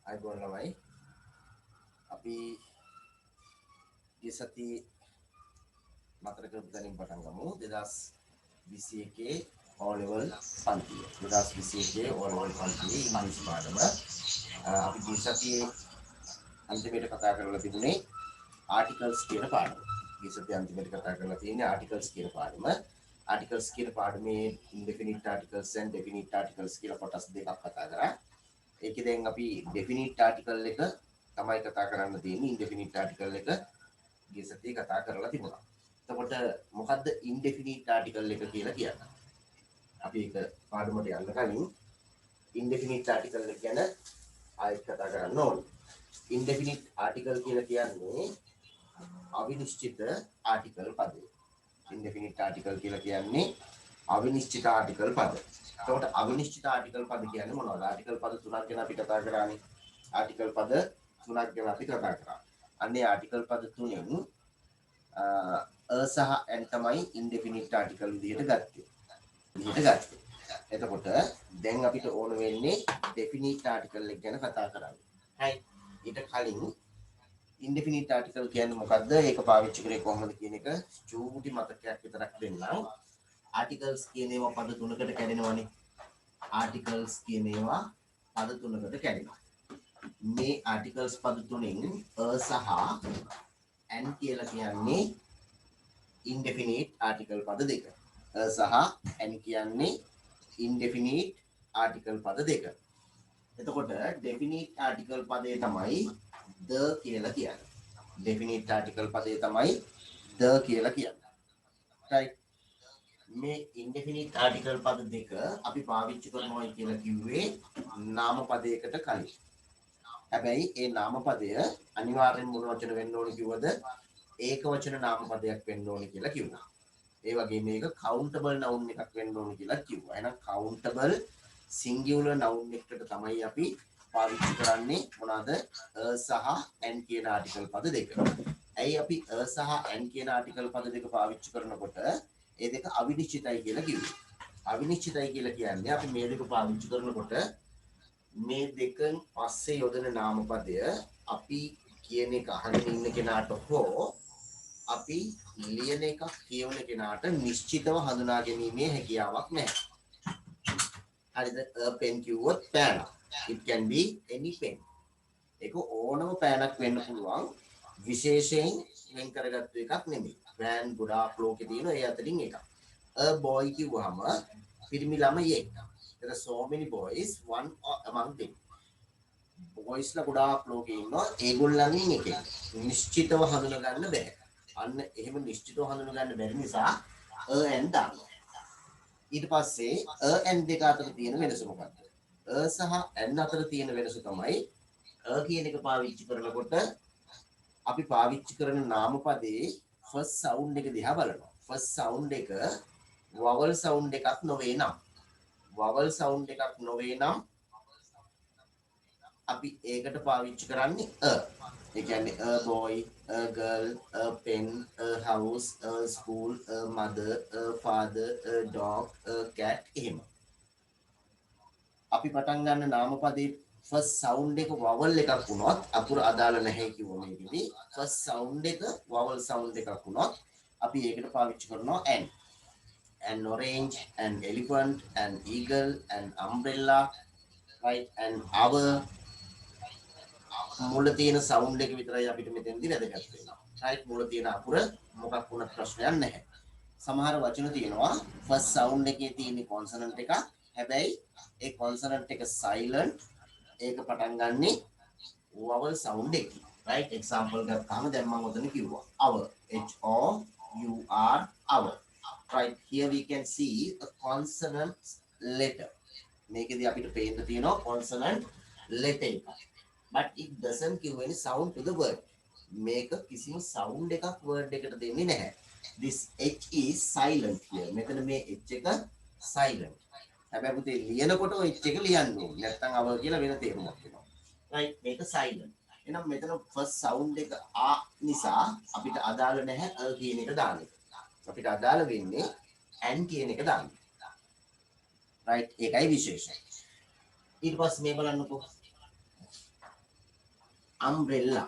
අයිබෝන් ළමයි අපි ගියසති මතර කරපු තැනින් පටන් ගමු 2021 O level පන්තිය 2021 O level පන්තියේ ඉංග්‍රීසි පාඩම අපි ගියසතියේ අන්තිමට කතා කරලා තිබුණේ ආටිකල්ස් කියන පාඩම. ගියසතියේ අන්තිමට කතා කරලා තියෙන්නේ ආටිකල්ස් කියන පාඩම. ආටිකල්ස් කියන පාඩමේ ඉන්ඩෙෆිනිට් ආටිකල්ස් and ඩෙෆිනිට් ආටිකල්ස් කියලා කොටස් දෙකක් කතා කරා. ඒකේ දැන් අපි ඩෙෆිනිට් ආටිකල් එක තමයි කතා කරන්න තියෙන්නේ. ඉන්ඩෙෆිනිට් ආටිකල් එක ගිය සතියේ කතා කරලා තිබුණා. එතකොට මොකද්ද ඉන්ඩෙෆිනිට් ආටිකල් එක කියලා කියන්නේ? අපි ඒක පාඩමට යන්න කලින් ඉන්ඩෙෆිනිට් ආටිකල් එක ගැන ආයෙත් කතා කරන්න ඕනේ. ඉන්ඩෙෆිනිට් ආටිකල් කියලා කියන්නේ අවිනිශ්චිත ආටිකල් පදය. ඉන්ඩෙෆිනිට් ආටිකල් කියලා කියන්නේ අවිනිශ්චිත ආටිකල් පද. එතකොට අවිනිශ්චිත ආටිකල් පද කියන්නේ මොනවද? ආටිකල් පද තුනක් ගැන අපි කතා කරානේ. ආටිකල් පද තුනක් ගැන අපි කතා කරා. අන්නේ ආටිකල් පද තුනෙන් සහ n තමයි ඉන්ඩෙෆිනිට් ආටිකල් විදිහට ගත්තේ. එතකොට දැන් අපිට ඕන වෙන්නේ ඩෙෆිනිට් ආටිකල් එක ගැන කතා කරන්න. හරි. ඊට කලින් ඉන්ඩෙෆිනිට් ආටිකල් කියන්නේ මොකද්ද? ඒක පාවිච්චි කරේ කොහොමද කියන එක චූටි මතකයක් විතරක් දෙන්නම්. ආටිකල්ස් කියන ඒවා පද තුනකට කැඩෙනවානේ. ආටිකල්ස් කියන ඒවා පද තුනකට කැඩෙනවා. මේ ආටිකල්ස් පද තුනෙන් සහ n කියලා කියන්නේ ඉන්ඩෙෆිනිට් ආටිකල් පද දෙක. සහ n කියන්නේ ඉන්ඩෙෆිනිට් ආටිකල් පද දෙක. එතකොට ඩෙෆිනිට් ආටිකල් පදේ තමයි the කියලා කියන්නේ. ඩෙෆිනිට් ආටිකල් පදේ තමයි the කියලා කියන්නේ. right. මේ ඉන්ඩෙෆිනිට් ආටිකල් පද දෙක අපි පාවිච්චි කරනවා කියලා කිව්වේ නාම පදයකට කලින්. හැබැයි ඒ නාම පදය අනිවාර්යෙන් මොන වචන වෙන්න ඕනේ කිව්වද? ඒක වචන නාම පදයක් වෙන්න ඕනේ කියලා කිව්වා. ඒ වගේ මේක countable noun එකක් වෙන්න ඕනේ කියලා කිව්වා. එහෙනම් countable singular noun එකට තමයි අපි පාවිච්චි කරන්නේ මොනවාද? සහ n කියන ආටිකල් පද දෙක. ඇයි අපි සහ n කියන ආටිකල් පද දෙක පාවිච්චි කරනකොට ඒ දෙක අවිනිශ්චිතයි කියලා කිව්වේ. අවිනිශ්චිතයි කියලා කියන්නේ අපි මේ දෙක පාවිච්චි කරනකොට මේ දෙකෙන් පස්සේ යොදන නාමපදය අපි කියන එක අහගෙන ඉන්න කෙනාට හෝ අපි ලියන එක කියවන කෙනාට නිශ්චිතව හඳුනා ගැනීමේ හැකියාවක් නැහැ. හරිද? pen කිව්වොත් පෑන. it can be any pen. ඒක ඕනම පෑනක් වෙන්න පුළුවන්. විශේෂයෙන් වෙන් කරගත්තු එකක් නෙමෙයි. van ගොඩාක් ලෝකේ තියෙන ඒ අතරින් එකක්. a boy කිව්වහම පිරිමි ළමයෙක්. there are so many boys, one among them. boys ලා ගොඩාක් ලෝකේ ඉන්නවා. ඒගොල්ලන්ගෙන් එකෙක්. නිශ්චිතව හඳුනා ගන්න බෑ. අන්න එහෙම නිශ්චිතව හඳුනා ගන්න බැරි නිසා and දානවා. ඊට පස්සේ and දෙක අතර තියෙන වෙනස මොකක්ද? සහ n අතර තියෙන වෙනස තමයි කියන එක පාවිච්චි කරනකොට අපි පාවිච්චි කරන නාමපදේ first sound එක දිහා බලනවා. first sound එක vowel sound එකක් නොවේ නම් vowel sound එකක් නොවේ නම් අපි ඒකට පාවිච්චි කරන්නේ ඒ කියන්නේ a boy, a girl, a pen, a house, a school, a mother, a father, a dog, a cat එහෙම. අපි පටන් ගන්න නාමපදේ first sound එක vowel එකක් වුණොත් අකුර අදාළ නැහැ කිව්ව මේකෙදි first sound එක vowel sound එකක් වුණොත් අපි ඒකට පාවිච්චි කරනවා an orange, an elephant, an eagle, an umbrella, right, an hour. මුල තියෙන sound එක විතරයි අපිට මෙතෙන්දී වැදගත් වෙනවා. right, මුල තියෙන අකුර මොකක් වුණත් ප්‍රශ්නයක් නැහැ. සමහර වචන තියෙනවා first sound එකේ තියෙන consonant එකක්. හැබැයි ඒ consonant එක silent. ඒක පටන් ගන්නෙ vowel sound එකකින්. right, example ගත්තාම දැන් මම ඔතන කිව්වා our, h o u r our. right, here we can see a consonant letter. මේකෙදි අපිට පේන්න තියෙනවා consonant letter එක. but it doesn't give any sound to the word. මේක කිසිම sound එකක් word එකට දෙන්නේ නැහැ. this h is silent here. මෙතන මේ h එක silent. හැබැයි පුතේ ලියනකොට ඔය h එක ලියන්න ඕනේ. නැත්නම් අව කියලා වෙන තේරුමක් එනවා. right, මේක silent. එහෙනම් මෙතන first sound එක a නිසා අපිට අදාළ නැහැ a කියන එක දාන්න. අපිට අදාළ වෙන්නේ n කියන එක දාන්න. right, ඒකයි විශේෂය. ඊට පස්සේ මේ බලන්නකෝ umbrella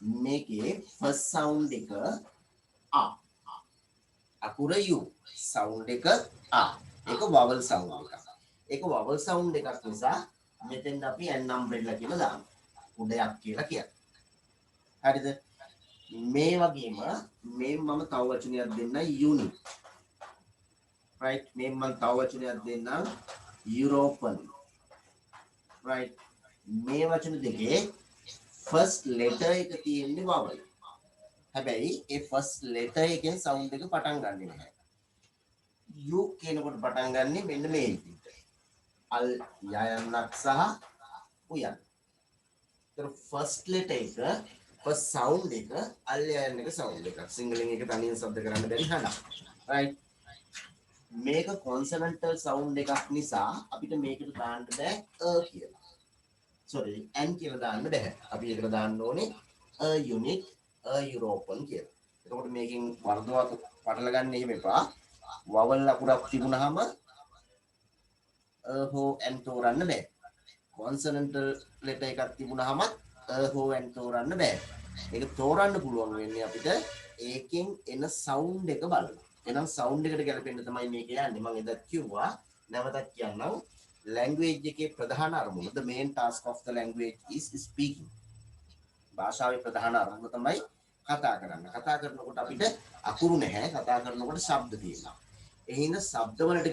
මේකේ first sound එක a අකුර u sound එක a ඒක vowel sound එකක් ඒක vowel sound එකක් නිසා මෙතෙන් අපි an umbrella කියලා දානවා උඩයක් කියලා කියන්නේ හරිද මේ වගේම මේ මම තව වචනයක් දෙන්න unit right මේ මම තව වචනයක් දෙන්නම් European right මේ වචන දෙකේ first letter එක තියෙන්නේ vowel හැබැයි ඒ first letter එකෙන් sound එක පටන් ගන්නෙ නැහැ u කියනකොට පටන් ගන්නෙ මෙන්න මේ විදිහට අල් යයන්ක් සහ උයන් ඒතර first letter එක first sound එක අල් යයන් එක sound එකක් සිංහලෙන් එක තනියෙන් શબ્ද කරන්න බැරි හඬක් right මේක consonantal sound එකක් නිසා අපිට මේකට දාන්න බෑ කියලා sorry n කියලා දාන්න බෑ අපි ඒකට දාන්න ඕනේ a unit a European කියලා. එතකොට මේකෙන් වර්ධවත් පටල ගන්න එහෙම එපා. vowel අකුරක් තිබුණාම හෝ n තෝරන්න බෑ. consonantal letter එකක් තිබුණාම හෝ n තෝරන්න බෑ. ඒක තෝරන්න පුළුවන් වෙන්නේ අපිට ඒකෙන් එන sound එක බලලා. එහෙනම් sound එකට ගැලපෙන්න තමයි මේක යන්නේ. මම එදත් කිව්වා නැවතත් කියන්නම්. language එකේ ප්‍රධාන අරමුණ the main task of the language is speaking. භාෂාවේ ප්‍රධාන අරමුණ තමයි කතා කරන්න. කතා කරනකොට අපිට අකුරු නැහැ. කතා කරනකොට ශබ්ද තියෙනවා. ඒ හින්දා ශබ්ද වලට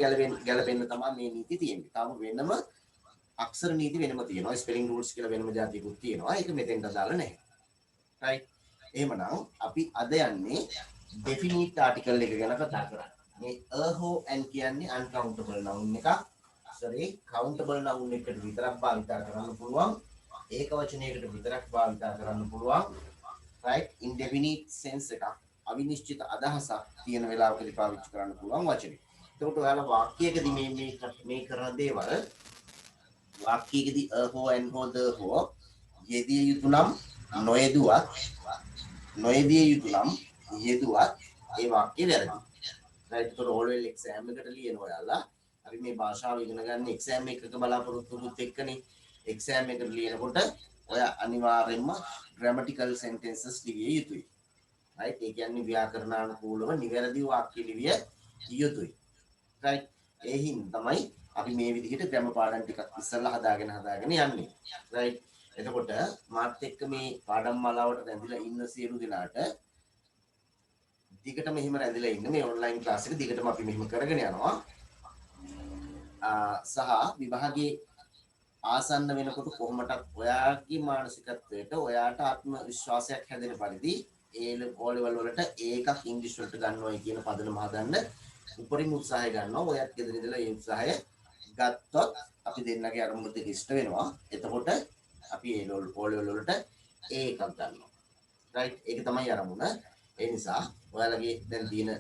ගැලපෙන්න තමයි මේ නීති තියෙන්නේ. තාම වෙනම අක්ෂර නීති වෙනම තියෙනවා. ස්පෙලිං රූල්ස් කියලා වෙනම જાතියකුත් තියෙනවා. ඒක මෙතෙන්ට දාලා නැහැ. right? එහෙමනම් අපි අද යන්නේ definite article එක ගැන කතා කරන්න. මේ a ho an කියන්නේ uncountable noun එකක්. sorry countable noun එකට විතරක් භාවිත කරන්න පුළුවන්. ඒක වචනයකට විතරක් භාවිත කරන්න පුළුවන් right indefinite sense එකක් අවිනිශ්චිත අදහසක් තියෙන වෙලාවකදී පාවිච්චි කරන්න පුළුවන් වචනේ. එතකොට ඔයාලා වාක්‍යයකදී මේ කරන දේවල් වාක්‍යයකදී a ho an ho the ho යෙදිය යුතු නම් නොයෙදිය යුතු නම් යෙදුවත් ඒ වාක්‍ය වැරදි. right එතකොට all well exam එකට ලියන ඔයාලා අපි මේ භාෂාව ඉගෙන ගන්න exam එකක බලාපොරොත්තුත් එක්කනේ exam එකට ලියනකොට ඔය අනිවාර්යෙන්ම grammatical sentences ලිවිය යුතුයි. right ඒ කියන්නේ ව්‍යාකරණානුකූලව නිවැරදි වාක්‍ය ලිවිය යුතුයි. right ඒ හින්දා තමයි අපි මේ විදිහට grammar පාඩම් ටිකක් ඉස්සෙල්ලා හදාගෙන යන්නේ. right එතකොට මාත් එක්ක මේ පාඩම් මාලාවට රැඳිලා ඉන්න සියලු දෙනාට දිගටම එහෙම රැඳිලා ඉන්න මේ online class එක දිගටම අපි මෙහෙම කරගෙන යනවා. සහ විභාගයේ ආසන්න වෙනකොට කොහොමද ඔයාගේ මානසිකත්වයට ඔයාට ආත්ම විශ්වාසයක් හැදෙන පරිදි ඒ ඕලෙවල් වලට ඒකක් ඉංග්‍රීසි වලට ගන්නවයි කියන පදනම හදන්න උපරිම උත්සාහය ගන්නවා. ඔයත් ගෙදර ඉඳලා ඒ උත්සාහය ගත්තොත් අපි දෙන්නගේ අරමුණ දෙක ඉෂ්ට වෙනවා. එතකොට අපි ඒ ඕලෙවල් වලට ඒකක් ගන්නවා. right ඒක තමයි අරමුණ. ඒ නිසා ඔයාලගේ දැන් තියෙන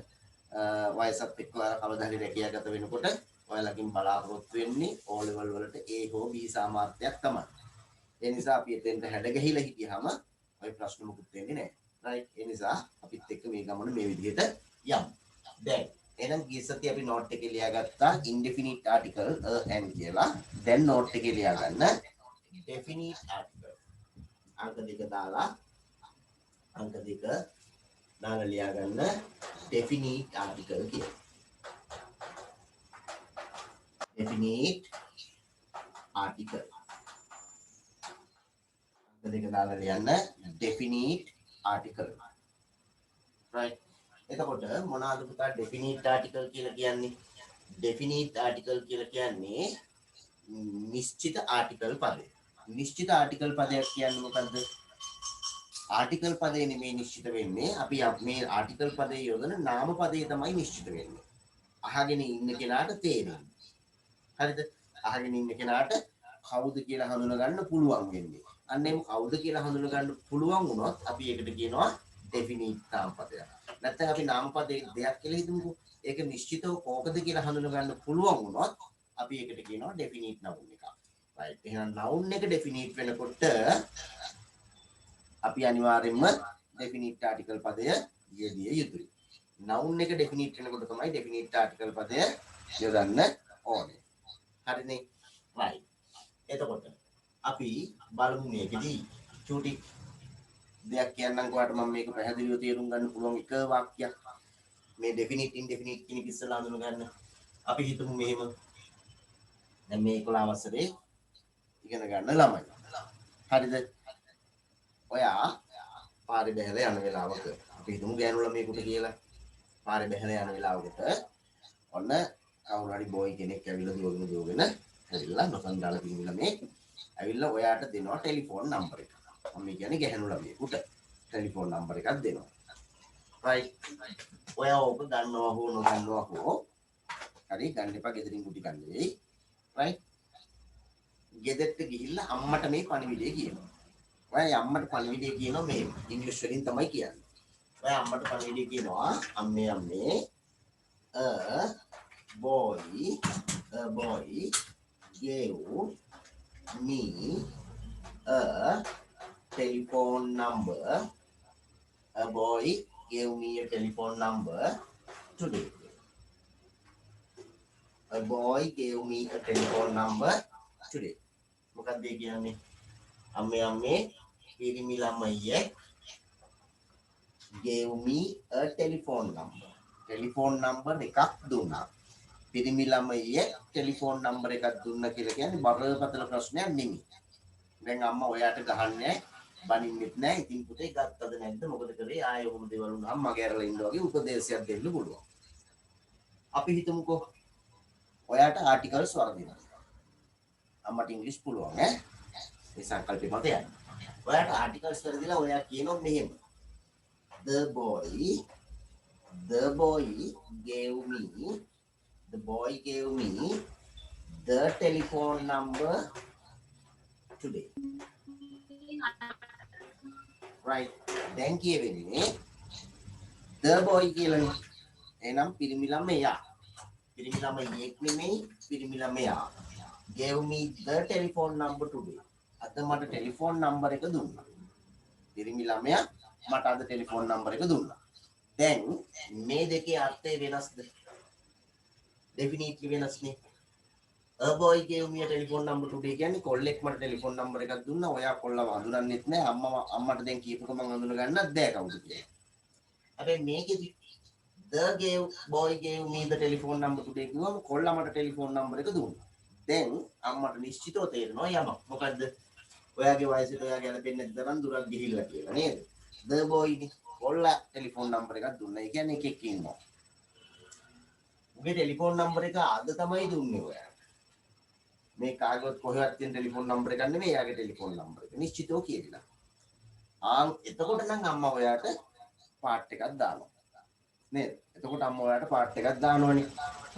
වයසත් එක්ක කවදා හරි රැකියාගත වෙනකොට ඔයාලකින් බලාපොරොත්තු වෙන්නේ O level වලට A හෝ B සාමාර්ථයක් තමයි. ඒ නිසා අපි එතෙන්ට හැඩ ගැහිලා හිටියාම ඔය ප්‍රශ්න මුකුත් වෙන්නේ නැහැ. right ඒ නිසා අපිත් එක්ක මේ ගමන මේ විදිහට යමු. දැන් එහෙනම් ගිය සතියේ අපි නෝට් එකේ ලියාගත්තා indefinite article an කියලා. දැන් නෝට් එකේ ලියා ගන්න definite article. අංක දෙක දාලා ලියා ගන්න definite article කියලා. definite article. දෙක දාලා ලියන්න definite article. right එතකොට මොනවාද පුතා definite article කියලා කියන්නේ? definite article කියලා කියන්නේ නිශ්චිත article පදය. නිශ්චිත article පදයක් කියන්නේ මොකද්ද? article පදේ නෙමෙයි නිශ්චිත වෙන්නේ. අපි මේ article පදේ යොදන නාම පදේ තමයි නිශ්චිත වෙන්නේ. අහගෙන ඉන්න කෙනාට තේරෙන්නේ. හරිද? අහගෙන ඉන්න කෙනාට කවුද කියලා හඳුනා ගන්න පුළුවන් වෙන්නේ. අන්න එම් කවුද කියලා හඳුනා ගන්න පුළුවන් වුණොත් අපි ඒකට කියනවා definite නාමපදයක්. නැත්නම් අපි නාමපදයේ දෙයක් කියලා හිතමුකෝ. ඒක නිශ්චිතව කෝකද කියලා හඳුනා ගන්න පුළුවන් වුණොත් අපි ඒකට කියනවා definite noun එකක්. right. එහෙනම් noun එක definite වෙනකොට අපි අනිවාර්යයෙන්ම definite article පදය යෙදිය යුතුයි. noun එක definite වෙනකොට තමයි definite article පදය යොදන්න ඕනේ. හරිනේ right එතකොට අපි බලමු මේකදී චූටි දෙයක් කියන්නම් ඔයාලට මම මේක පැහැදිලිව තේරුම් ගන්න පුළුවන් එක වාක්‍යයක් මේ ඩෙෆිනිට් ඉන්ඩෙෆිනිට් කියන එක ඉස්සලා හඳුන ගන්න. අපි හිතමු මෙහෙම දැන් මේ 11 වසරේ ඉගෙන ගන්න ළමයි. හරිද? ඔයා පාරේ බැහැලා යන වෙලාවක අපි හිතමු ගෑනු ළමයෙකුට කියලා පාරේ බැහැලා යන වෙලාවකට ඔන්න කවුරු හරි බෝයි කෙනෙක් ඇවිල්ලා දුවගෙන ඇවිල්ලා නොසන්ඩාලා තියෙන ළමයෙක් ඇවිල්ලා ඔයාට දෙනවා ටෙලිෆෝන් නම්බර එක. මම කියන්නේ ගැහණු ළමයෙකුට ටෙලිෆෝන් නම්බර එකක් දෙනවා. right. ඔයා ඕක ගන්නවා හෝ නොගන්නවා හෝ හරි ගන්න එපා ගෙදරින් කුටි ගන්න වෙයි. right. ගෙදරට ගිහිල්ලා අම්මට මේ පණිවිඩය කියනවා. ඔයා අම්මට පණිවිඩය කියනවා මේ ඉංග්‍රීසි වලින් තමයි කියන්නේ. ඔයා අම්මට පණිවිඩය කියනවා අම්මේ a boy gave me a telephone number. A boy gave me a telephone number today. A boy gave me a telephone number today. මොකක්ද ඒ කියන්නේ? අම්මේ පිරිමි ළමයෙක් gave me a telephone number. Telephone number එකක් දුන්නා. පිරිමි ළමයෙක් ටෙලිෆෝන් නම්බර් එකක් දුන්නා කියලා කියන්නේ බරපතල ප්‍රශ්නයක් නෙමෙයි. දැන් අම්මා ඔයාට ගහන්නේ බනින්නෙත් නැහැ. ඉතින් පුතේ ගත්තද නැද්ද? මොකද කරේ? ආයෙ ඔහොම දේවල් වුණාම මගේ ඇරලා ඉන්න වගේ උපදේශයක් දෙන්න පුළුවන්. අපි හිතමුකෝ ඔයාට ආටිකල්ස් වර්ධිනවා. අම්මට ඉංග්‍රීසි පුළුවන් ඈ. මේ සංකල්පෙ මත යන්න. ඔයාට ආටිකල්ස් වර්ධිලා ඔයා කියනවා මෙහෙම. The boy gave me the telephone number today. Right. දැන් කියවෙන්නේ the boy කියලානේ. එහෙනම් පිරිමි ළමයා. පිරිමි ළමයෙක් නෙමෙයි පිරිමි ළමයා. Gave me the telephone number today. අද මට ටෙලිෆෝන් නම්බර් එක දුන්නා. පිරිමි ළමයා මට අද ටෙලිෆෝන් නම්බර් එක දුන්නා. දැන් මේ දෙකේ අර්ථය වෙනස්ද? Definitely වෙනස්නේ. A boy gave me a telephone number today කියන්නේ කොල්ලෙක් මට ටෙලිෆෝන් නම්බර් එකක් දුන්නා. ඔයා කොල්ලව හඳුනන්නෙත් නෑ. අම්මට දැන් කියපුවක මම හඳුන ගන්නත් බෑ කවුද කියලා. හැබැයි මේකෙදි boy gave me the telephone number today කිව්වම කොල්ලා මට ටෙලිෆෝන් නම්බර් එක දුන්නා. දැන් අම්මට නිශ්චිතව තේරෙනවා යමක්. මොකද්ද? ඔයාගේ වයසට ඔයා ගැලපෙන්නේ නැති තරම් දුරක් ගිහිල්ලා කියලා නේද? The boy කොල්ලා ටෙලිෆෝන් නම්බර් එකක් දුන්නා. ඒ කියන්නේ එකෙක් ඉන්නවා. උගේ ටෙලිෆෝන් නම්බර් එක අද තමයි දුන්නේ ඔයා. මේ කාගවත් කොහෙවත් තියෙන ටෙලිෆෝන් නම්බර් එකක් නෙමෙයි එයාගේ ටෙලිෆෝන් නම්බර් එක. නිශ්චිතව කියලා. එතකොට නම් අම්මා ඔයාට පාට් එකක් දානවා. නේද? එතකොට අම්මා ඔයාට පාට් එකක් දානවනේ.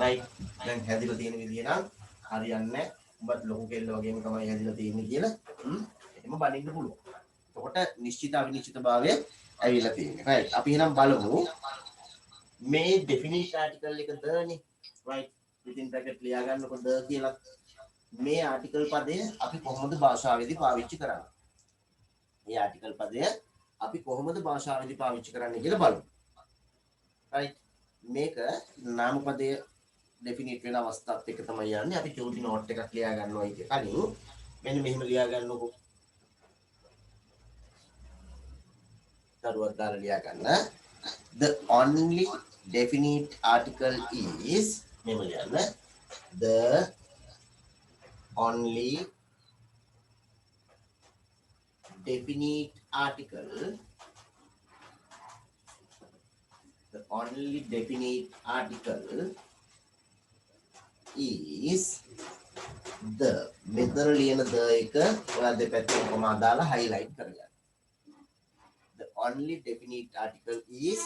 රයිට්. දැන් හැදිලා තියෙන විදිය නම් හරියන්නේ නැහැ. උඹත් ලොකු කෙල්ල වගේම තමයි හැදිලා තියෙන්නේ කියලා. එහෙම බලින්න පුළුවන්. එතකොට නිශ්චිත අවිනිශ්චිතභාවය ඇවිල්ලා තියෙන්නේ. රයිට්. අපි එහෙනම් බලමු මේ ඩෙෆිනිට් ආටිකල් එක දනේ. රයිට්. ඉතින් බ්‍රැකට් ලියා ගන්නකො ද කියලා. මේ ආටිකල් පදය අපි කොහොමද භාෂාවේදී පාවිච්චි කරන්නේ? මේ ආටිකල් පදය අපි කොහොමද භාෂාවේදී පාවිච්චි කරන්නේ කියලා බලමු. right මේක නාම පදය ඩෙෆිනිට් වෙන අවස්ථාවත් එක තමයි යන්නේ. අපි චූටි නෝට් එකක් ලියා ගන්නවා ඒක කලින් මෙන්න මෙහෙම ලියා ගන්නකො. දරුවක් දාලා ලියා ගන්න. The only definite article is මෙහෙම ලියන්න. The only definite article is the මෙතන ලියන the එක ඔයා දෙපැත්තෙන් කොමා දාලා highlight කරගන්න. The only definite article is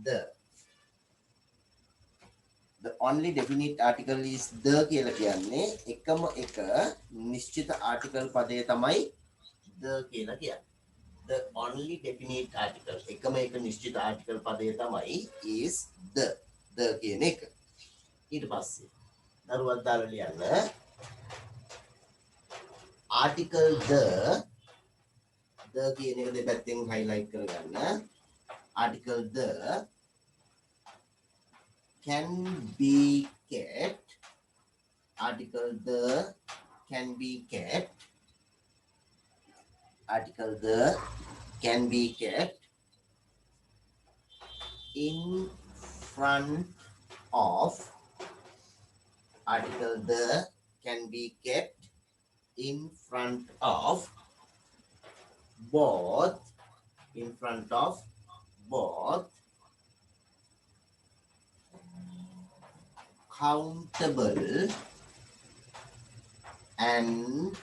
the only definite article is the කියලා කියන්නේ එකම එක නිශ්චිත ආටිකල් පදය තමයි the කියලා කියන්නේ. The only definite article එකම එක නිශ්චිත ආටිකල් පදය තමයි is the කියන එක. ඊට පස්සේ දරුවක් දාලා ලියන්න article the කියන එක දෙපැත්තෙන් highlight කරගන්න. article the can be kept. Article the can be kept article the can be kept in front of, article the can be kept in front of both, in front of both countable and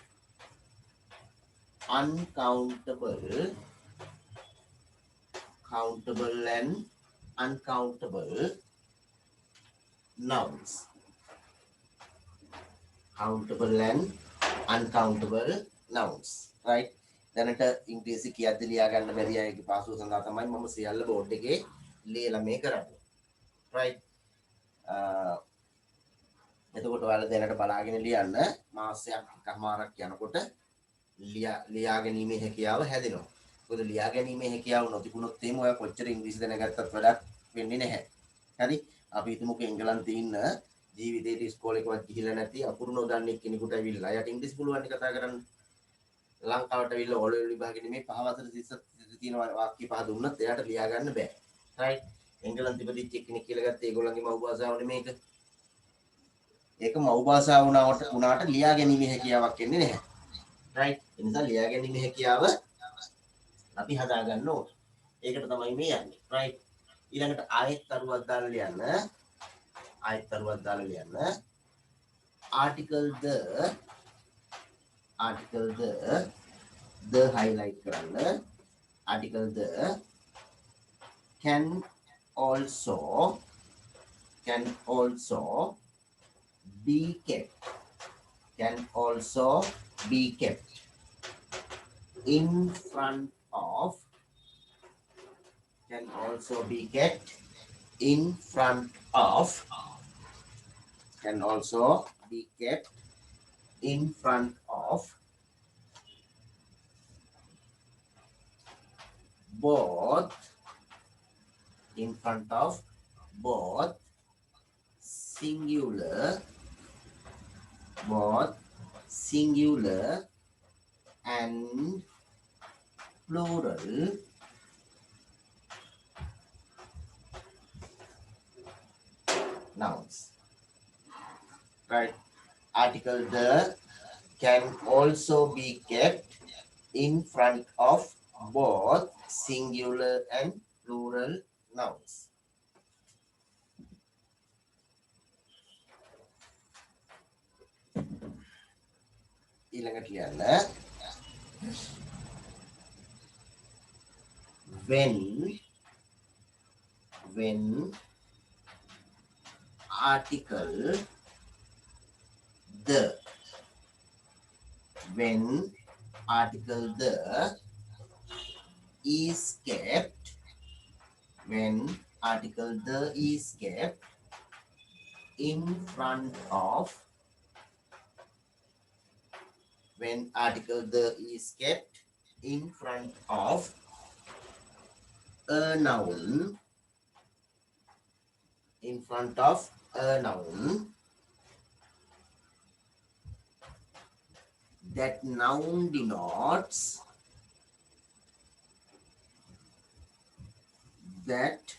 uncountable, countable and uncountable nouns, countable and uncountable nouns, right? දැනට ඉංග්‍රීසි කියද්දි ලියා ගන්න බැරි අයගේ පාසුව සඳහා තමයි මම සියල්ල බෝඩ් එකේ ලියලා මේ කරන්නේ, right? එතකොට ඔයාලා දැනට බලාගෙන ලියන්න මාසයක් එකමාරක් යනකොට ලියා ගැනීමේ හැකියාව හැදෙනවා. මොකද ලියා ගැනීමේ හැකියාව නොතිබුණොත් එහෙම ඔයා කොච්චර ඉංග්‍රීසි දැනගත්තත් වැඩක් වෙන්නේ නැහැ. හරි? අපි හිතමුකෝ එංගලන්තේ ඉන්න ජීවිතේට ඉස්කෝලේකවත් ගිහිල්ලා නැති අකුරු නොදන්නේ කෙනෙකුට ඇවිල්ලා එයාට ඉංග්‍රීසි පුළුවන් කතා කරන්න. ලංකාවට ඇවිල්ලා ඕ ලෙවල් විභාගෙ මේ 5 වසර 30 තියෙන වාක්‍ය පහ දුන්නත් එයාට ලියා ගන්න බෑ. right? එංගලන්තෙ ඉපදිච්ච කෙනෙක් කියලා ගත්තේ ඒගොල්ලන්ගේ මව් භාෂාවනේ මේක. ඒක මව් භාෂාව වුණාට ලියා ගැනීමේ හැකියාවක් එන්නේ නැහැ. right? ඒ නිසා ලියා ගැනීමේ හැකියාව අපි හදා ගන්න ඕන. ඒකට තමයි මේ යන්නේ. right? ඊළඟට ආයෙත් අරුවක් දාලා ලියන්න. ආයෙත් අරුවක් දාලා ලියන්න. article the highlight කරන්න. article the can also be kept, can also be kept in front of, can also be kept in front of, can also be kept in front of both, in front of both singular and plural nouns, right? Article the can also be kept in front of both singular and plural nouns. ඊළඟට ලියන්න when article the, when article the is kept, when article the is kept in front of, when article the is kept in front of a noun, in front of a noun, that noun denotes, that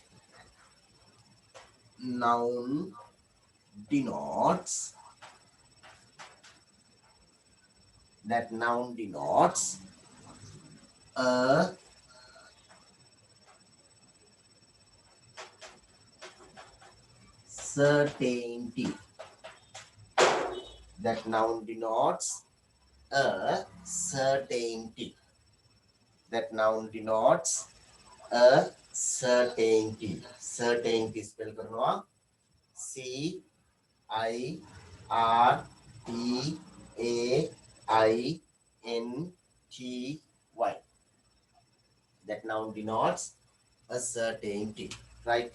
noun denotes, that noun denotes a certainty, that noun denotes a certainty, that noun denotes a certainty. certainty spell करना CIRTAINTY. That noun denotes a certainty, right?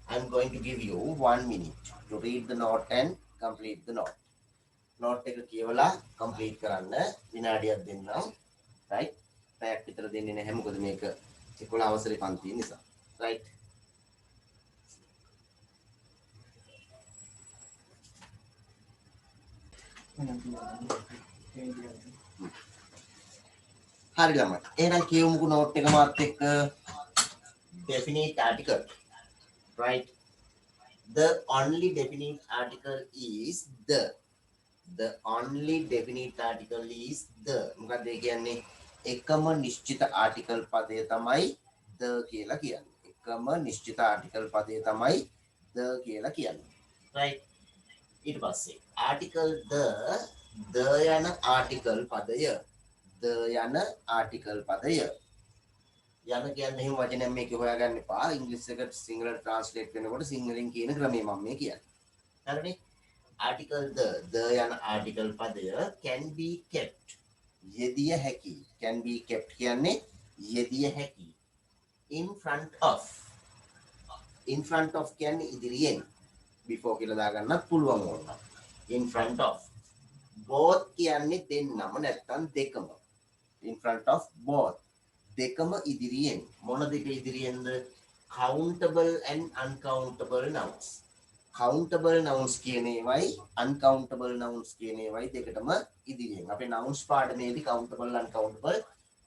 I'm going to give you 1 minute to read the note and complete the note. Note එක කියවලා complete කරන්න විනාඩියක් දෙන්නම්, right? පැයක් විතර දෙන්නේ නැහැ මොකද මේක 11 අවසරේ පන්ති නිසා, right? හරි ළමයි. එහෙනම් කියමුකෝ නෝට් එක මාත් එක්ක definite article. Right? The only definite article is the. The only definite article is the. මොකක්ද ඒ කියන්නේ? එකම නිශ්චිත ආටිකල් පදය තමයි the කියලා කියන්නේ. එකම නිශ්චිත ආටිකල් පදය තමයි the කියලා කියන්නේ. Right? ඊට පස්සේ ආටිකල් the යන ආටිකල් පදය the යන ආටිකල් පදය යන කියන්නේ එහෙම වචනයක් මේක හොයාගන්න එපා. ඉංග්‍රීසි එකට සිංහලට ට්‍රාන්ස්ලේට් වෙනකොට සිංහලෙන් කියන ක්‍රමය මම මේ කියන්නේ. හරිනේ? article the යන article පදය can be kept යෙදිය හැකි. can be kept කියන්නේ යෙදිය හැකි. in front of කියන්නේ ඉදිරියෙන්. before කියලා දාගන්නත් පුළුවන් වුණා. in front of. both කියන්නේ දෙන්නම නැත්තම් දෙකම. in front of both. දෙකම ඉදිරියෙන්. මොන දෙක ඉදිරියෙන්ද? countable and uncountable nouns. countable nouns කියන ඒවයි uncountable nouns කියන ඒවයි දෙකටම ඉදිරියෙන්. අපේ nouns පාඩමේදී countable uncountable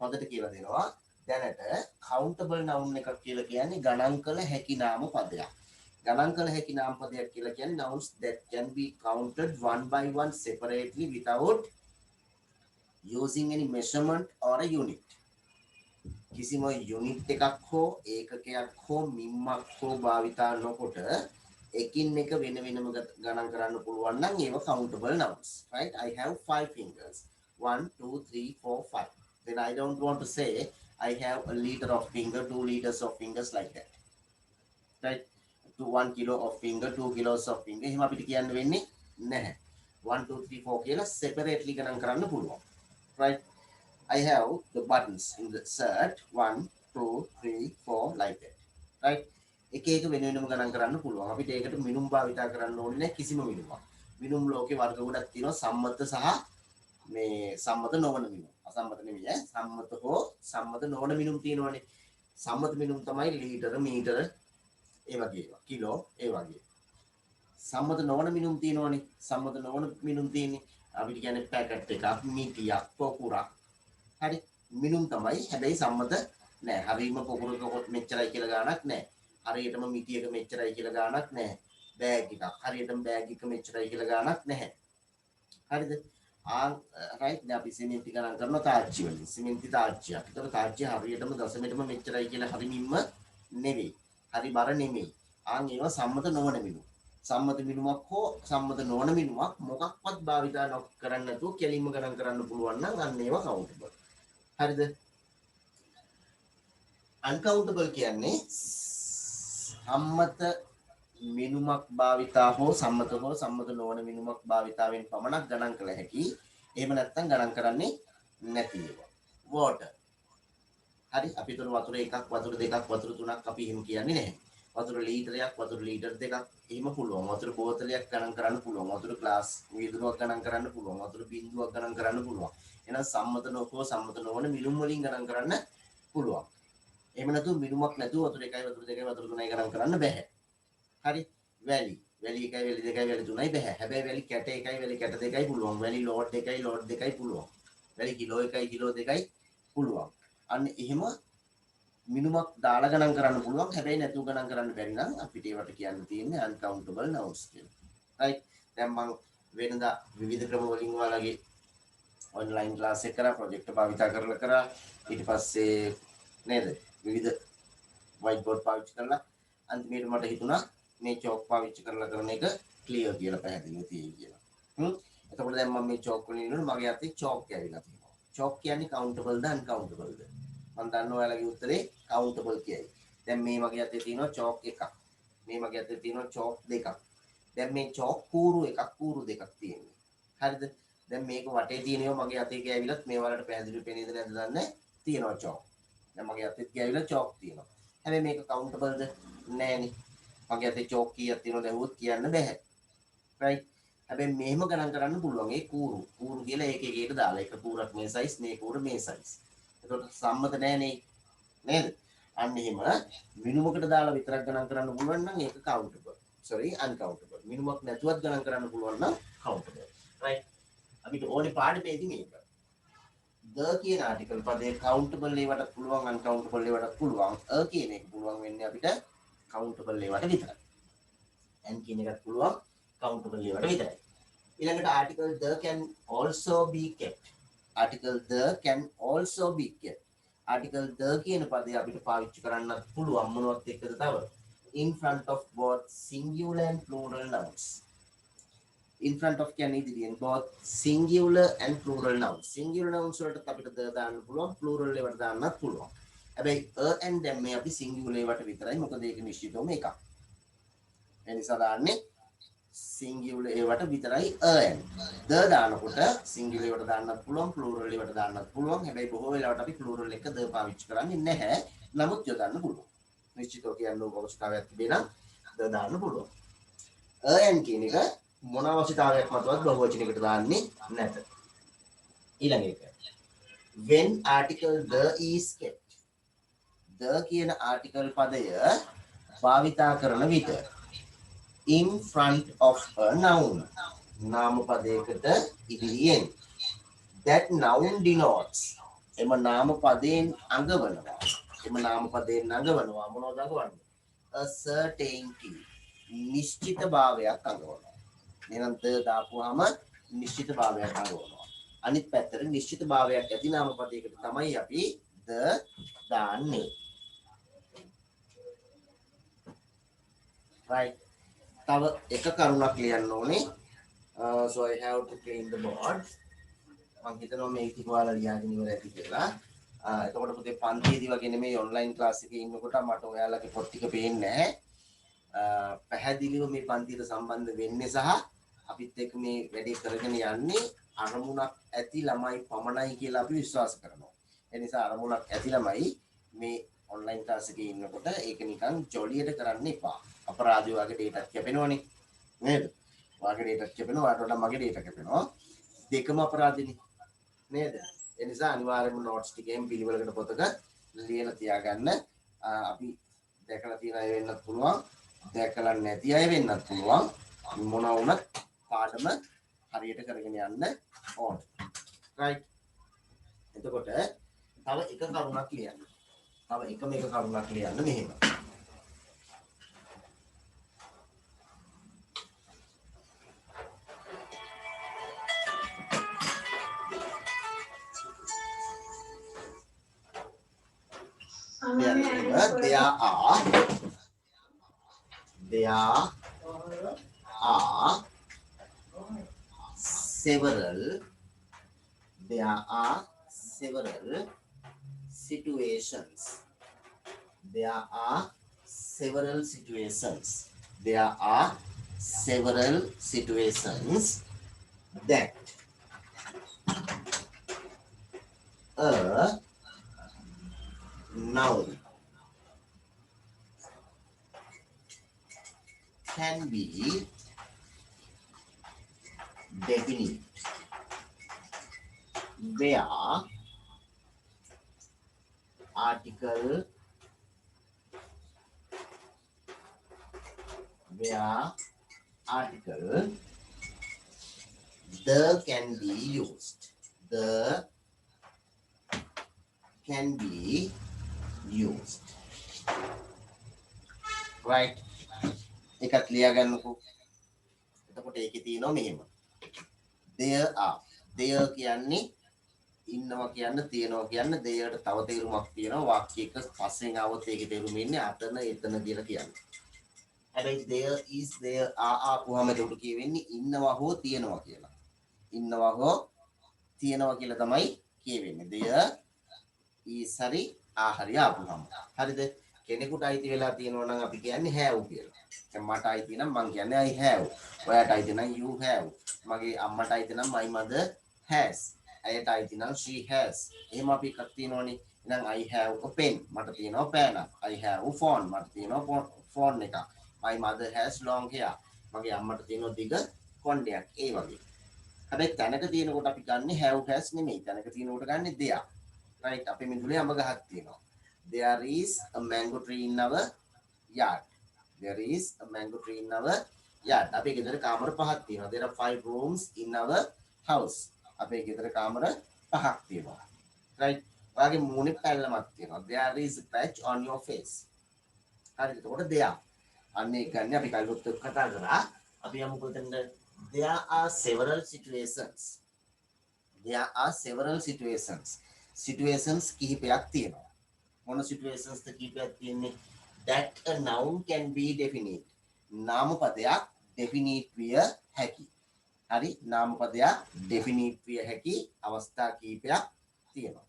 හොඳට කියලා දෙනවා. දැනට countable noun එකක් කියලා කියන්නේ ගණන් කළ හැකි නාම පදයක්. ගණන් කළ හැකි නාම පදයක් කියලා කියන්නේ nouns that can be counted one by one separately without using any measurement or a unit. කිසිම යුනිට් එකක් හෝ ඒකකයක් හෝ මිම්මක් හෝ භාවිතා නොකොට එකින් එක වෙන වෙනම ගණන් කරන්න පුළුවන් නම් ඒව countable nouns. Right? I have 5 fingers. 1 2 3 4 5. Then I don't want to say I have a liter of finger, 2 liters of fingers like that. Right? To 1 kilo of finger, 2 kilos of finger. එහෙම අපිට කියන්න වෙන්නේ නැහැ. 1 2 3 4 කියලා separately ගණන් කරන්න පුළුවන්. Right? I have the buttons in the shirt 1 2 3 4 like that. Right? එක එක වෙන වෙනම ගණන් කරන්න පුළුවන්. අපිට ඒකට මිනුම් භාවිතා කරන්න ඕනේ නැහැ කිසිම මිනුමක්. මිනුම් ලෝකේ වර්ග ගොඩක් තියෙනවා සම්මත සහ මේ සම්මත නොවන මිනුම්. අසම්මත නෙමෙයි ඈ. සම්මත හෝ සම්මත නොවන මිනුම් තියෙනවානේ. සම්මත මිනුම් තමයි ලීටර, මීටර ඒ වගේ ඒවා. කිලෝ ඒ වගේ. සම්මත නොවන මිනුම් තියෙනවානේ. සම්මත නොවන මිනුම් තියෙන්නේ අපිට කියන්නේ පැකට් එකක්, මිටියක්, පොකුරක්. හරි මිනුම් තමයි. හැබැයි සම්මත නෑ. හරීම පොකුරක මෙච්චරයි කියලා ගාණක් නෑ. හරියටම මිටියක මෙච්චරයි කියලා ගාණක් නැහැ. බෑග් එකක් හරියටම බෑග් එක මෙච්චරයි කියලා ගාණක් නැහැ. හරිද? රයිට්. දැන් අපි සිමෙන්ති ගණන් කරනවා තාච්චි වලින්. සිමෙන්ති තාච්චියක්. ඒතකොට තාච්චිය හරියටම දශමෙටම මෙච්චරයි කියලා හරිමින්ම නෙවෙයි. හරි බර නෙමෙයි. ඒවා සම්මත නොවන මිනුම්. සම්මත මිනුමක් හෝ සම්මත නොවන මිනුමක් මොකක්වත් භාවිතා නොකරන්න නැතුව කෙලින්ම ගණන් කරන්න පුළුවන් නම් අන්න ඒවා countable. හරිද? uncountable කියන්නේ සම්මත මිනුමක් භාවිතා හෝ සම්මත නොවන මිනුමක් භාවිතාවෙන් පමණක් ගණන් කළ හැකි. එහෙම නැත්නම් ගණන් කරන්නේ නැති ඒවා. water. හරි අපි තුන වතුර එකක්, වතුර දෙකක්, වතුර තුනක් අපි එහෙම කියන්නේ නැහැ. වතුර ලීටරයක්, වතුර ලීටර් දෙකක් එහෙම පුළුවන්. වතුර බෝතලයක් ගණන් කරන්න පුළුවන්. වතුර ග්ලාස් වීදුරුවක් ගණන් කරන්න පුළුවන්. වතුර බින්දුවක් ගණන් කරන්න පුළුවන්. එහෙනම් සම්මත නොවන මිනුම් වලින් ගණන් කරන්න පුළුවන්. එහෙම නැතුව මිනුමක් නැතුව වතුර 1යි වතුර 2යි වතුර 3යි ගණන් කරන්න බෑ. හරි? වැලි 1යි වැලි 2යි වැලි 3යි බෑ. හැබැයි වැලි කැට 1යි වැලි කැට 2යි පුළුවන්. වැලි ලෝඩ් 1යි ලෝඩ් 2යි පුළුවන්. වැලි කිලෝ 1යි කිලෝ 2යි පුළුවන්. අන්න එහෙම මිනුමක් දාලා ගණන් කරන්න පුළුවන්. හැබැයි නැතුව ගණන් කරන්න බැරි නම් අපිට ඒවට කියන්න තියෙන්නේ uncountable nouns කියලා. right? දැන් මම වෙනදා විවිධ ක්‍රම වලින් ඔයාලගේ ඔන්ලයින් ක්ලාස් එක කරා ප්‍රොජෙක්ට් භාවිතා කරලා ඊට පස්සේ නේද? විවිධ white board පාවිච්චි කරලා අන්තිමට මට හිතුණා මේ chalk පාවිච්චි කරලා කරන එක ක්ලියර් කියලා පැහැදිලිව තියෙයි කියලා. එතකොට දැන් මම මේ chalk වලින් ඉන්නකොට මගේ අතේ chalk ඇවිල්ලා තියෙනවා. chalk කියන්නේ countable ද uncountable ද? මම දන්නවා ඔයාලගේ උත්තරේ countable කියයි. දැන් මේ මගේ අතේ තියෙනවා chalk එකක්. මේ මගේ අතේ තියෙනවා chalk දෙකක්. දැන් මේ chalk කූරු එකක් කූරු දෙකක් තියෙනවා. හරිද? දැන් මේක වටේ තියෙනවා මගේ අතේ ගෑවිලත් මේ වලට පැහැදිලිව පේනේද නැද්ද දන්නේ තියෙනවා chalk. දැන් මගේ අතේ ගෑවිලා chalk තියෙනවා. හැබැයි මේක countable ද? නෑනේ. මගේ අතේ chalk කීයක් තියෙනවද ඇහුවොත් කියන්න බෑ. right? හැබැයි මෙහෙම ගණන් කරන්න පුළුවන්. ඒ කූරු කියලා එක එකට දාලා එක කූරක් මේ size මේ කූර මේ size. එතකොට සම්මත නෑනේ නේද? අන්න එහෙම මිනුමකට දාලා විතරක් ගණන් කරන්න පුළුවන් නම් ඒක countable. sorry uncountable. මිනුමක් නැතුවත් ගණන් කරන්න පුළුවන් නම් countable. right? අපිට ඕනේ පාඩමේදී මේක. the කියන ආටිකල් පදේ countable ඒවට පුළුවන් uncountable ඒවට පුළුවන් a කියන එක පුළුවන් වෙන්නේ අපිට countable ඒවට විතරයි and කියන එකත් පුළුවන් countable ඒවට විතරයි ඊළඟට article the can also be kept article the can also be kept article the කියන පදේ අපිට පාවිච්චි කරන්නත් පුළුවන් මොනවත් එක්කද තව in front of both singular and plural nouns in front of කියන්නේ ඉදිරියෙන් both singular and plural nouns singular nouns වලට අපිට the දාන්න පුළුවන් plural ඒවට දාන්නත් පුළුවන් හැබැයි a and them මේ අපි singular ඒවට විතරයි මොකද ඒක නිශ්චිතවම එකක් ඒ නිසා දාන්නේ singular ඒවට විතරයි a and the දානකොට singular ඒවට දාන්නත් පුළුවන් plural ඒවට දාන්නත් පුළුවන් හැබැයි බොහෝ වෙලාවට අපි plural එක the පාවිච්චි කරන්නේ නැහැ නමුත් යොදන්න පුළුවන් නිශ්චිතව කියන්න ඕක අවශ්‍යතාවයක් තිබේ නම් the දාන්න පුළුවන් a and කියන එක මොන අවශ්‍යතාවයක් මතවත් බහුවචනයකට දාන්නේ නැත ඊළඟ එක when article the is kept the කියන article පදය භාවිතා කරන විට in front of a noun නාම පදයකට ඉදිරියෙන් that noun denotes එම නාම පදයෙන් අඟවනවා එම නාම පදයෙන් අඟවනවා මොනවද අඟවන්නේ a certainty නිශ්චිත භාවයක් අඟවනවා එහෙනම් ද දාපුවාම නිශ්චිත භාවයක් අඟවනවා අනිත් පැත්තට නිශ්චිත භාවයක් ඇති නාම පදයකට තමයි අපි ද දාන්නේ right තව එක කරුණක් ලියන්න ඕනේ so I have to clean the board මම හිතනවා මේ ටික ඔයාලා ලියාගෙන ඉවර ඇති කියලා එතකොට පුතේ පන්තියේදී වගේ නෙමෙයි ඔන්ලයින් ක්ලාස් එකේ ඉන්නකොට මට ඔයාලගේ පොත් ටික පේන්නේ නැහැ පැහැදිලිව මේ පන්තියට සම්බන්ධ වෙන්නේ සහ අපිත් එක්ක මේ වැඩේ කරගෙන යන්නේ අරමුණක් ඇති ළමයි පමණයි කියලා අපි විශ්වාස කරනවා ඒ නිසා අරමුණක් ඇති ළමයි මේ ඔන්ලයින් ක්ලාස් එකේ ඉන්නකොට ඒක නිකන් ජොලියට කරන්න එපා අපරාධය වගේ ඩේටාක් කැපෙනවනේ නේද? වාගේ ඩේටාක් කැපෙනවා වාට වඩා මගේ ඩේටා කැපෙනවා දෙකම අපරාධනේ නේද? ඒ නිසා අනිවාර්යයෙන්ම නෝට්ස් ටිකෙන් පිළිවෙලකට පොතක ලියලා තියාගන්න අපි දැකලා තියෙන අය වෙන්නත් පුළුවන් දැකලා නැති අය වෙන්නත් පුළුවන් මොනවා වුණත් පාඩම හරියට කරගෙන යන්න ඕන right එතකොට තව එක කරුණක් ලියන්න තව එකම එක කරුණක් ලියන්න මෙහෙම there are several situations there are several situations that a noun can be definite where article the can be used right එකත් ලියා ගන්නකෝ එතකොට ඒකේ තියෙනවා මෙහෙම there කියන්නේ ඉන්නවා කියන්න තියනවා කියන්න දෙයට තව තේරුමක් තියෙනවා වාක්‍යයක පස්සෙන් આવොත් ඒකේ තේරුම ඉන්නේ අතන එතන කියලා කියන්නේ හැබැයි there is there are ආපුවම ඒකට කියවෙන්නේ ඉන්නවා හෝ තියනවා කියලා ඉන්නවා හෝ තියනවා කියලා තමයි කියවෙන්නේ there is හරි හරි ආපුවම හරිද කෙනෙකුට අයිති වෙලා තියෙනවා නම් අපි කියන්නේ have කියලා දැන් මට අයිති නම් මං කියන්නේ I have ඔයාට අයිති නම් you have මගේ අම්මට අයිති නම් my mother has අයට අයිති නම් she has එහෙම අපි එකක් තියෙනවනේ එහෙනම් I have a pen මට තියෙනවා පෑනක් I have a phone මට තියෙනවා phone එකක් my mother has long hair මගේ අම්මට තියෙනවා දිග කොණ්ඩයක් ඒ වගේ හැබැයි තැනක තියෙනකොට අපි ගන්න have has නෙමෙයි තැනක තියෙනකොට ගන්න there right අපේ මිදුලේ අඹ ගහක් තියෙනවා there is a mango tree in our yard අපේ ගෙදර කාමර පහක් තියෙනවා there are 5 rooms in our house අපේ ගෙදර කාමර පහක් තියෙනවා right? ඔයාගේ මූණේ පැල්ලමක් තියෙනවා. There is a patch on your face. හරිද? එතකොට there. අන්න ඒක ගන්න අපි කල්පොත් කතා කරා. අපි යමු කොතනද? There are several situations. There are several situations. Situations කිහිපයක් තියෙනවා. මොන situations ද කිහිපයක් තියෙන්නේ? That a noun can be definite. නාමපදයක් definite විය හැකි. හරි? නාමපදයක් definite විය හැකි අවස්ථා කිහිපයක් තියෙනවා.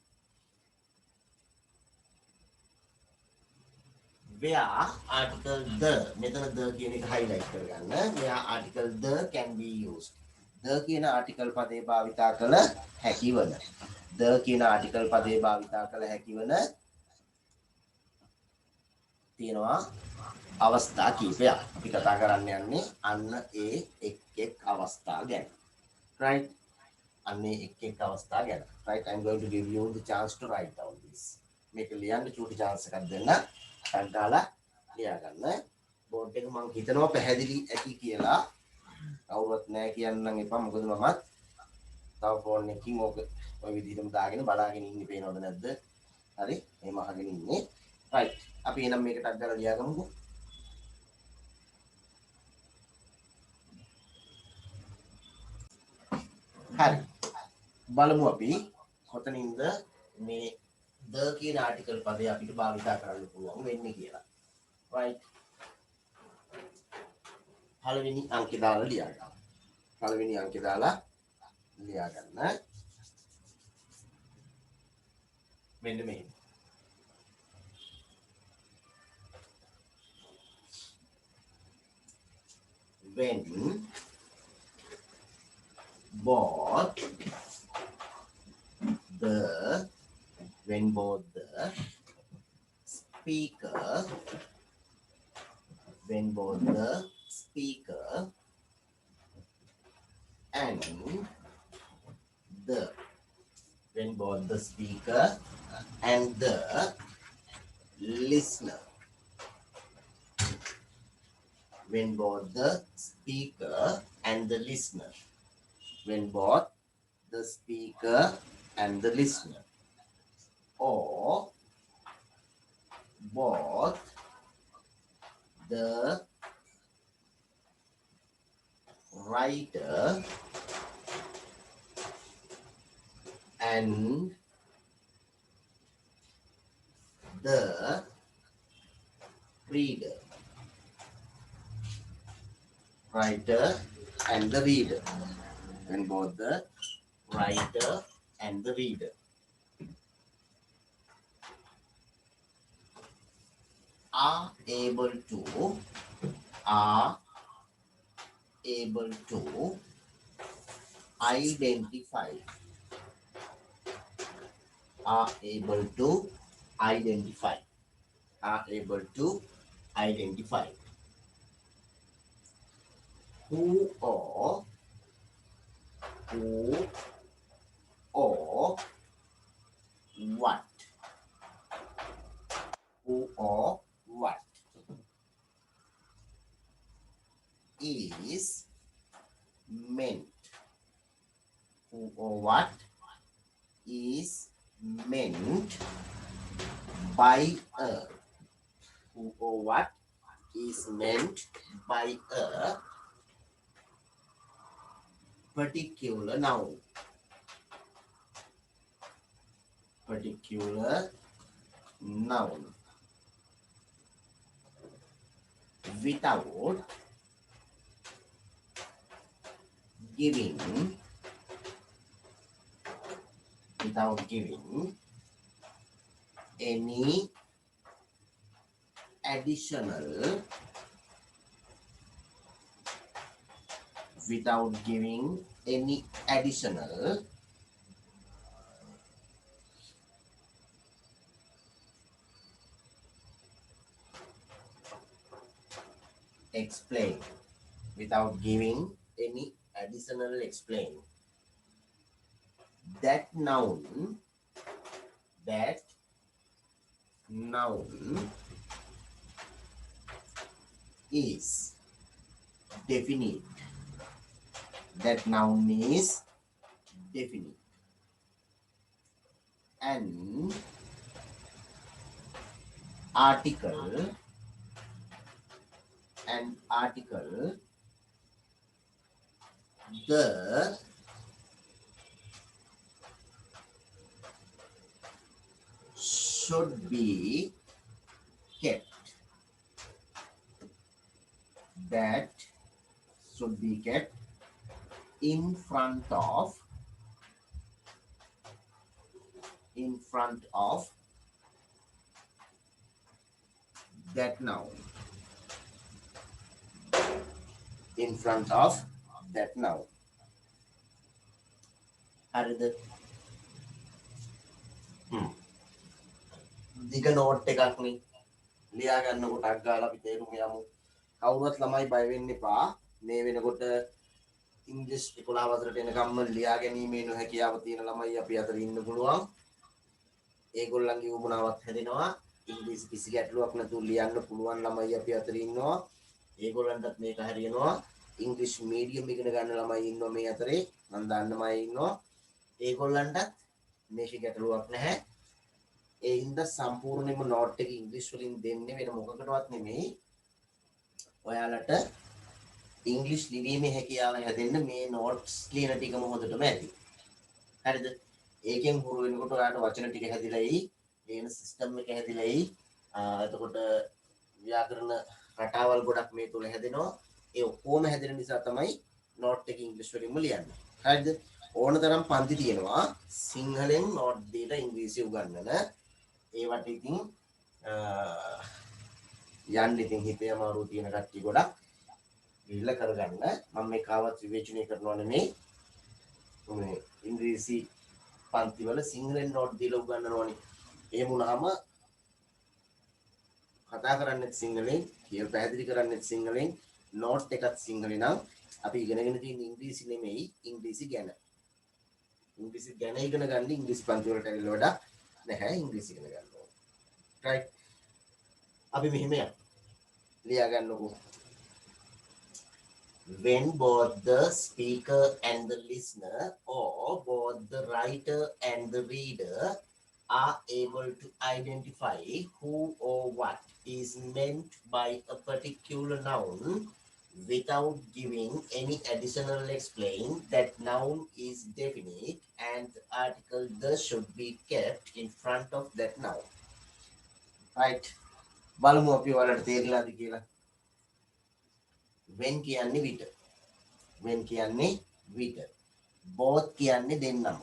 Where article the මෙතන the කියන එක highlight කරගන්න. Where article the can be used. The කියන article පදේ භාවිතා කළ හැකිවන. The කියන article පදේ භාවිතා කළ හැකිවන තියෙනවා අවස්ථා කිහිපයක්. අපි කතා කරන්න යන්නේ අන්න ඒ එක් අවස්ථා ගැන. Right? අන්නේ එක් අවස්ථා ගැන. Right? I'm going to give you the chance to write down this. මේක ලියන්න චූටි chance එකක් දෙන්න. අන්දාලා ලියා ගන්න. බෝඩ් එක මම හිතනවා පැහැදිලි ඇති කියලා. කවුරුත් නැහැ කියන්නම් එපා. මොකද මමත් තව ෆෝන් එකකින් ඕක ඔය විදිහටම දාගෙන බලාගෙන ඉන්නේ පේනවද නැද්ද? හරි? එහෙම අහගෙන ඉන්නේ. right. අපි එනම් මේකට අද්දලා ලියාගමුකෝ. හරි. බලමු අපි කොතනින්ද මේ the කියන ආටිකල් පදේ අපිට භාවිතා කරන්න පුළුවන් වෙන්නේ කියලා. right. පළවෙනි අංකේ දාලා ලියා ගන්න. පළවෙනි අංකේ දාලා ලියා ගන්න. මෙන්න මේ. When both the speaker and the listener. When both the speaker and the listener. When both the speaker and the listener. Or both the writer and the reader. Writer and the reader. When both the writer and the reader are able to identify who or what is meant. Who or what is meant by a. Who or what is meant by a particular noun. Without giving any additional explain. Without giving any additional explain. That noun is definite. That noun is definite. an article, the should be kept, that should be kept in front of that noun, in front of that noun. හරිද? දිග note එකක් නේ. ලියා ගන්නකොට ටක් ගාලා අපි තේරුම් යමු. කවුරුත් ළමයි බය වෙන්න එපා. මේ වෙනකොට ඉංග්‍රීසි 11 වසරට එනකම්ම ලියා ගැනීමේ නොහැකියාව තියෙන ළමයි අපි අතර ඉන්න පුළුවන්. ඒගොල්ලන්ගේ උවමනාවක් හැදෙනවා. ඉංග්‍රීසි කිසි ගැටලුවක් නැතුව ලියන්න පුළුවන් ළමයි අපි අතර ඉන්නවා. ඒගොල්ලන්ටත් මේක හරියනවා. ඉංග්‍රීසි මීඩියම් ඉගෙන ගන්න ළමයි ඉන්නවා මේ අතරේ. මම දන්නමයි ඉන්නවා. ඒගොල්ලන්ටත් මේක ගැටලුවක් නැහැ. ඒ හින්දා සම්පූර්ණයෙන්ම නෝට් එක ඉංග්‍රීසි වලින් දෙන්නේ වෙන මොකකටවත් නෙමෙයි. ඔයාලට ඉංග්‍රීසි ලිවීමේ හැකියාව හැදෙන්න මේ නෝට්ස් ලියන ටිකම හොඳටම ඇති. හරිද? ඒකෙන් හුරු වෙනකොට ඔයාලට වචන ටික හැදිලායි, ලියන සිස්ටම් එක හැදිලායි. එතකොට ව්‍යාකරණ රටාවල් ගොඩක් මේ තුල හැදෙනවා. ඒ ඔක්කොම හැදෙන නිසා තමයි නෝට් එක ඉංග්‍රීසි වලින්ම ලියන්නේ. හරිද? ඕනතරම් පන්ති තියෙනවා සිංහලෙන් නෝට් දීලා ඉංග්‍රීසි උගන්වන. ඒවට ඉතින් යන්න ඉතින් හිතේ අමාරු තියෙන කට්ටිය ගොඩක් ඉල්ල කරගන්න. මම මේ කාවත් විවේචනය කරනවා නෙමෙයි. මේ ඉංග්‍රීසි පන්ති වල සිංහලෙන් නෝට් දීලා උගන්වනවනේ. එහෙම වුණාම කතා කරන්නේ සිංහලෙන්, කියලා පැහැදිලි කරන්නේ සිංහලෙන්, නෝට් එකත් සිංහලෙන් නම් අපි ඉගෙනගෙන තියෙන ඉංග්‍රීසි නෙමෙයි ඉංග්‍රීසි ගැන. ඉංග්‍රීසි ගැන ඉගෙන ගන්න ඉංග්‍රීසි පන්ති වලට ඇවිල්ලා වඩා නැහැ ඉංග්‍රීසි ඉගෙන ගන්න ඕනේ. රයිට්. අපි මෙහෙම යන්න. ලියා ගන්නකො. When both the speaker and the listener, or both the writer and the reader, are able to identify who or what is meant by a particular noun without giving any additional explain, that noun is definite and the article the should be kept in front of that noun. Right. බලමු අපි ඔයාලට තේරිලාද කියලා. when කියන්නේ විට. when කියන්නේ විට. both කියන්නේ දෙන්නම.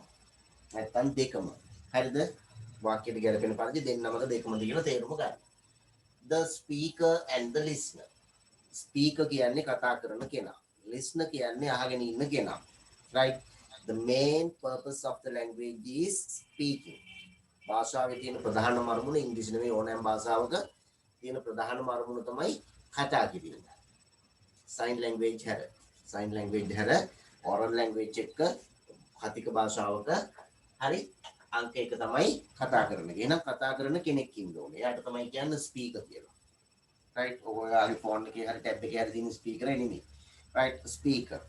නැත්තම් දෙකම. හරිද? වාක්‍යයට ගැලපෙන පරිදි දෙන්නමද දෙකමද කියලා තේරුම ගන්න. The speaker and the listener. Speaker කියන්නේ කතා කරන කෙනා. Listener කියන්නේ අහගෙන ඉන්න කෙනා. Right? The main purpose of the language is speaking. භාෂාවේ තියෙන ප්‍රධානම අරමුණ ඉංග්‍රීසි නෙමෙයි ඕනෑම භාෂාවක තියෙන ප්‍රධානම අරමුණ තමයි කතා කිරීම. Sign language හැර. Sign language හැර oral language එක කතික භාෂාවක හරි අංක එක තමයි කතා කරන. එහෙනම් කතා කරන කෙනෙක් ඉන්න ඕනේ. එයාට තමයි කියන්නේ ස්පීකර් කියලා. right? ඔයාගේ ෆෝන් එකේ හරි ටැබ් එකේ හරි තියෙන ස්පීකර් නෙමෙයි. right? Speaker.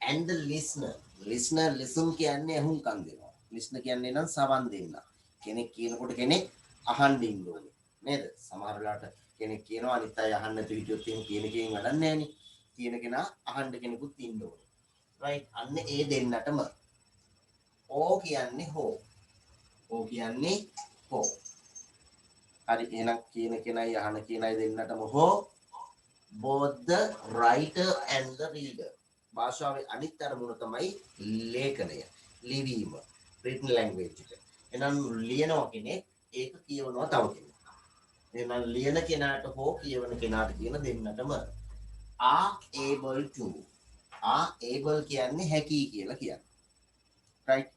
and the listener. listener listen කියන්නේ අහුම්කම් දෙනවා. listener කියන්නේ නම් සවන් දෙන්න. කෙනෙක් කියනකොට කෙනෙක් අහන්න ඉන්න ඕනේ. නේද? සමහර වෙලාවට කෙනෙක් කියනවා අනිත් අය අහන්න නැති හිටියොත් එහෙම කියන එකෙන් වැඩක් නැහැ නේ. කියන කෙනා අහන්න කෙනෙකුත් ඉන්න ඕනේ. right? අන්න ඒ දෙන්නටම ඕ කියන්නේ හෝ. ඕ කියන්නේ හෝ. හරි එහෙනම් කියන කෙනයි අහන කෙනයි දෙන්නටම හෝ both the writer and the reader. භාෂාවේ අනිත් අරමුණ තමයි ලේඛනය, ලිවීම, written language එක. එහෙනම් ලියනවා කෙනෙක් ඒක කියවනවා තව කෙනෙක්. එහෙනම් ලියන කෙනාට හෝ කියවන කෙනාට කියන දෙන්නටම are able to. are able කියන්නේ හැකි කියලා කියන්නේ. right?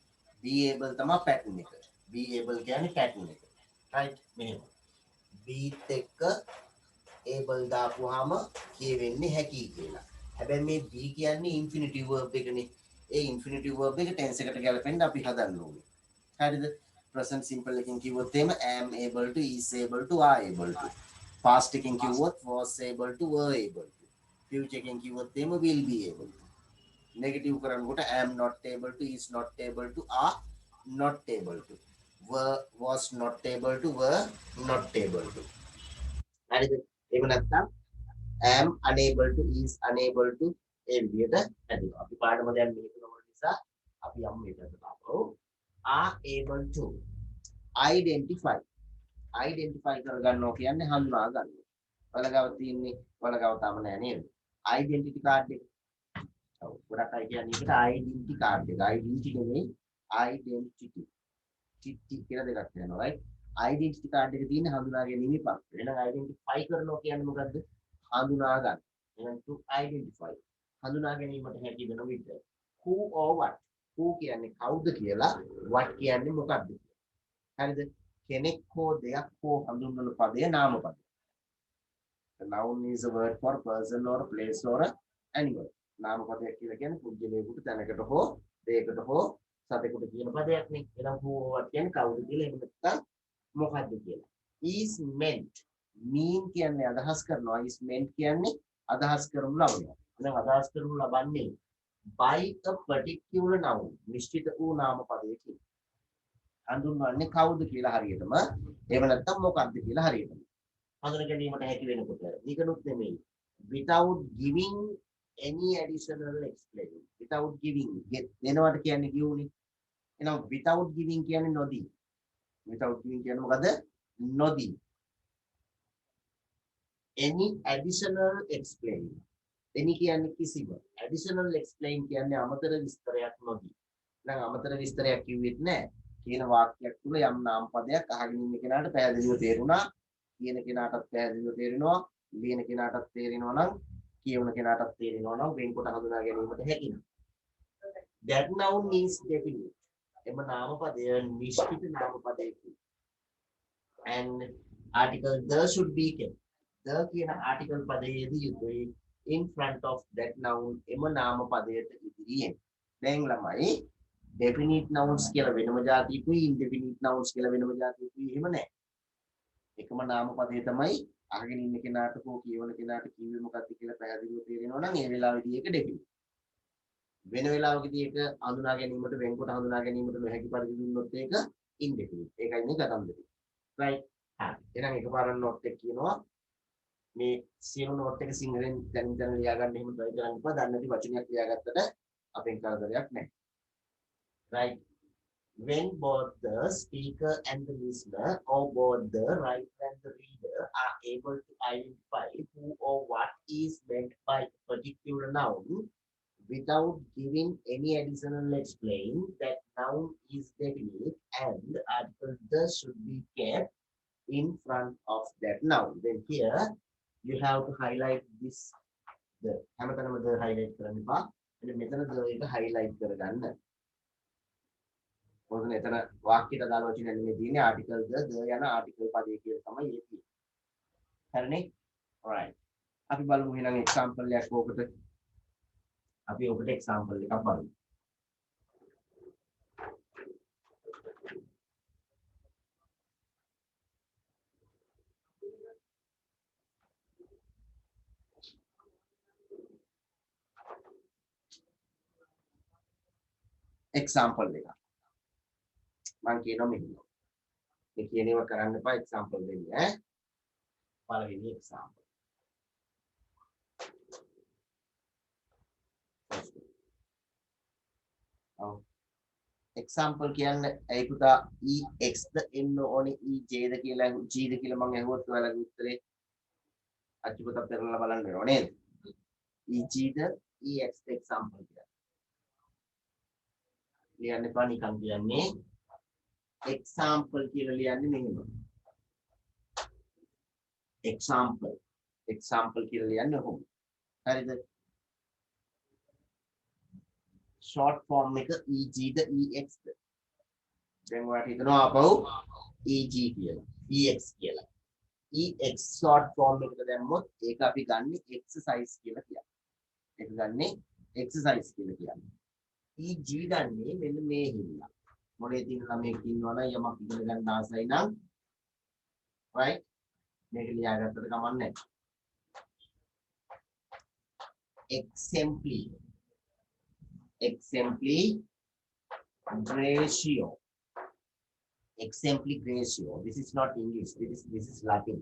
be able තමයි pattern එක. be able කියන්නේ pattern එක. right? මෙහෙම. beat එක able දාපුවාම කියවෙන්නේ හැකි කියලා. හැබැයි මේ be කියන්නේ infinitive verb එකනේ. ඒ infinitive verb එක tense එකට ගැලපෙන්න අපි හදන්න ඕනේ. හරිද? present simple එකකින් කිව්වොත් එහෙම am able to, is able to, are able to. past එකකින් කිව්වොත් was able to, were able to. future එකකින් කිව්වොත් එහෙම will be able to. negative කරනකොට am not able to, is not able to, are not able to. Were, was not able to, were not able to. හරිද? එහෙම නැත්නම් am unable to, is unable to ඒ විදිහට හැදෙනවා. අපි පාඩම දැන් මේක කරන නිසා අපි යමු මේකට දාපුවා. are able to identify. identify කරගන්නවා කියන්නේ හඳුනා ගන්නවා. වලගාව තියෙන්නේ වලගාව තම නෑ නේද? identity card එක. ඔව් ගොඩක් අය කියන්නේ ඒකට identity card එක. identity නෙමෙයි identity. චිට්ටි කියලා දෙකක් තියෙනවා right? identity card එක තියෙන්නේ හඳුනා ගැනීම පස්ස. එහෙනම් identify කරනවා කියන්නේ මොකද්ද? හඳුනා ගන්න. එහෙනම් to identify. හඳුනා ගැනීමට හැකි වෙන විදිහ. who or what? who කියන්නේ කවුද කියලා, what කියන්නේ මොකක්ද කියලා. හරිද? කෙනෙක් හෝ දෙයක් හෝ හඳුන්වන පදය නාම පදය. The noun is a word for person or place or animal. නාම පදයක් කියලා කියන්නේ පුද්ගලයෙකුට, තැනකට හෝ දෙයකට හෝ සතෙකුට කියන පදයක් නේ. එහෙනම් who or what කියන්නේ කවුද කියලා, එහෙම නැත්නම් මොකද්ද කියලා. is meant. mean කියන්නේ අදහස් කරනවා. is meant කියන්නේ අදහස් කරනු ලබනවා. එහෙනම් අදහස් කරනු ලබන්නේ by a particular noun. නිශ්චිත වූ නාම පදයකින්. හඳුන්වන්නේ කවුද කියලා හරියටම. එහෙම නැත්නම් මොකක්ද කියලා හරියටම. හඳුන ගැනීමට හැකි වෙනකොට ඊකනුත් නෙමෙයි. without giving any additional explanation. without giving දෙනවට කියන්නේ කියුනේ. එහෙනම් without giving කියන්නේ නොදී. without giving කියන්නේ මොකද? නොදී. any additional explain. any කියන්නේ කිසිම. additional explain කියන්නේ අමතර විස්තරයක් නොදී. දැන් අමතර විස්තරයක් කිව්වෙත් නෑ. කියන වාක්‍යයක් තුල යම් නාම පදයක් අහගෙන ඉන්න කෙනාට පැහැදිලිව තේරුණා. කියන කෙනාටත් පැහැදිලිව තේරෙනවා. ලියන කෙනාටත් තේරෙනවා නම්, කියවන කෙනාටත් තේරෙනවා නම් වෙන්කොට හඳුනා ගැනීමට හැකි නම්. that noun is definite. එම නාම පදය නිශ්චිත නාම පදයකි. and article the should be kept. the කියන article පදයේදී යුතුයි in front of that noun එම නාම පදයට ඉදිරියෙන්. දැන් ළමයි definite nouns කියලා වෙනම જાතියකුයි indefinite nouns කියලා වෙනම જાතියකුයි එහෙම නැහැ. එකම නාම පදේ තමයි අහගෙන ඉන්න කෙනාට හෝ කියවන කෙනාට කිව්වේ මොකක්ද කියලා පැහැදිලිව තේරෙනවා නම් ඒ වෙලාවෙදී ඒක definite. වෙන වෙලාවකදී ඒක හඳුනා ගැනීමට වෙන්කොට හඳුනා ගැනීමට නොහැකි පරිදි දුන්නොත් ඒක indefinite. ඒකයි මේ කතන්දරේ. right? හරි. එහෙනම් එකපාරක් note එක කියනවා. මේ සියලු note එක සිංහලෙන් දැන් ලියා ගන්න එහෙම try කරන්න එපා. දන්නේ නැති වචනයක් ලියාගත්තට අපෙන් කරදරයක් නැහැ. right? When both the speaker and the listener, or both the writer and the reader, are able to identify who or what is meant by a particular noun without giving any additional explain, that noun is definite and the article the should be kept in front of that noun. Then here you have to highlight this. The හැමතැනම the highlight කරන්න එපා. එන්න මෙතන the එක highlight කරගන්න. මොකද එතන වාක්‍යයට අදාළ වචන නෙමෙයි තියෙන්නේ ආටිකල් ද යන ආටිකල් පදේ කියලා තමයි ඒක තියෙන්නේ. හරිනේ? alright. අපි බලමු එහෙනම් එක්සැම්පල් එකක් ඕකට. අපි ඔකට එක්සැම්පල් එකක් බලමු. එක්සැම්පල් එකක්. මම කියනවා මෙහෙම. මේ කියන ඒවා කරන්න එපා එක්සැම්පල් දෙන්න ඈ. පළවෙනි එක්සැම්පල්. ඔව්. එක්සැම්පල් කියන්නේ ඒ පුතා ex ද එන්න ඕනේ ej ද කියලා g ද කියලා මම අහුවත් ඔයාලගේ උත්තරේ අච්චු පුතා පෙරලා බලන්න වෙනව නේද? eg ද ex ද එක්සැම්පල් කියලා. ලියන්න එපා නිකන් කියන්නේ example කියලා ලියන්නේ මෙහෙම. example කියලා ලියන්නේ කොහොමද? හරිද? short form එක eg ද ex ද. දැන් ඔයාලට හිතනවා අපව eg කියලා, ex කියලා. ex short form එකට දැම්මොත් ඒක අපි ගන්නෙ exercise කියලා කියන්නේ. ඒක ගන්නෙ exercise කියලා කියන්නේ. eg ගන්නේ මෙන්න මේ හින්දා. මොලේ තියෙන ළමයෙක් ඉන්නවනම් යමක් ඉගෙන ගන්න ආසයි නම් right මේක ලියාගත්තට කමක් නැහැ. exempli ratio exemplic ratio. This is not English. This is Latin.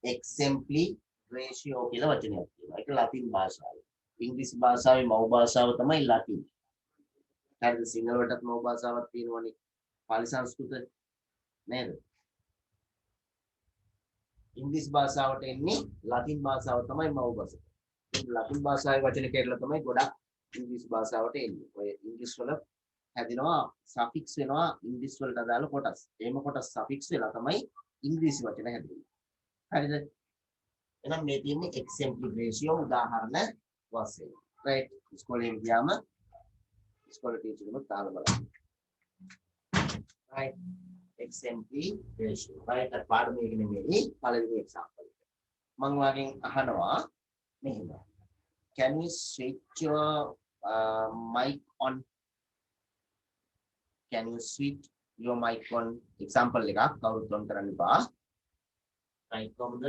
exempli ratio කියලා වචනයක් තියෙනවා. ඒක ලතින් භාෂාවේ. ඉංග්‍රීසි භාෂාවේ මව් භාෂාව තමයි ලතින්. හරිද? සිංහල වලටත් මව් භාෂාවක් තියෙනවනේ. පාලි සංස්කෘත නේද? ඉංග්‍රීසි භාෂාවට එන්නේ ලතින් භාෂාව තමයි මව් භාෂාව. ලතින් භාෂාවේ වචන කෙරලා තමයි ගොඩක් ඉංග්‍රීසි භාෂාවට එන්නේ. ඔය ඉංග්‍රීසි වල හැදෙනවා සෆික්ස් වෙනවා ඉංග්‍රීසි වලට අදාළ කොටස්. එහෙම කොටස් සෆික්ස් වෙලා තමයි ඉංග්‍රීසි වචන හැදෙන්නේ. හරිද? එහෙනම් මේ තියෙන්නේ exemplic ratio උදාහරණ වශයෙන්. right? ඉස්කෝලේ ගියාම ඉස්කෝලේ ටීචර් කෙනෙක් දාලා බලන්න. right? exemplic ratio. right? අර පාඩමේ නෙමෙයි පළවෙනි example එක. මම වාගෙන් අහනවා මෙහෙම. Can you switch your mic on? Can you switch your mic on? example එකක් කවුරුත් on කරන්න එපා. right? කොහොමද?